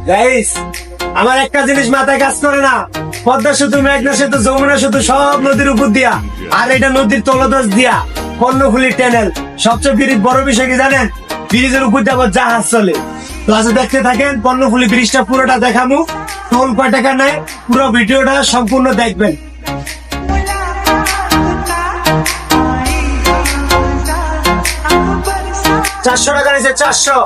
Guys, আমার একটা জিনিস মাথায় কাজ করে না। পদ্মা সেতু, মেঘনা সেতু, যমুনা সেতু সব নদীর উপর দিয়া, আর এটা নদীর তলদেশ দিয়া কর্ণফুলী টানেল। সবচেয়ে বড় বিষয় কি জানেন? ব্রিজের উপর দিয়ে আবার জাহাজ চলে। তো আজ দেখতে থাকেন, কর্ণফুলী ব্রিজটা পুরোটা দেখামু। টোল কয় টাকা নেয়, পুরো ভিডিওটা সম্পূর্ণ দেখবেন। 400 টাকা নিয়েছে, 400।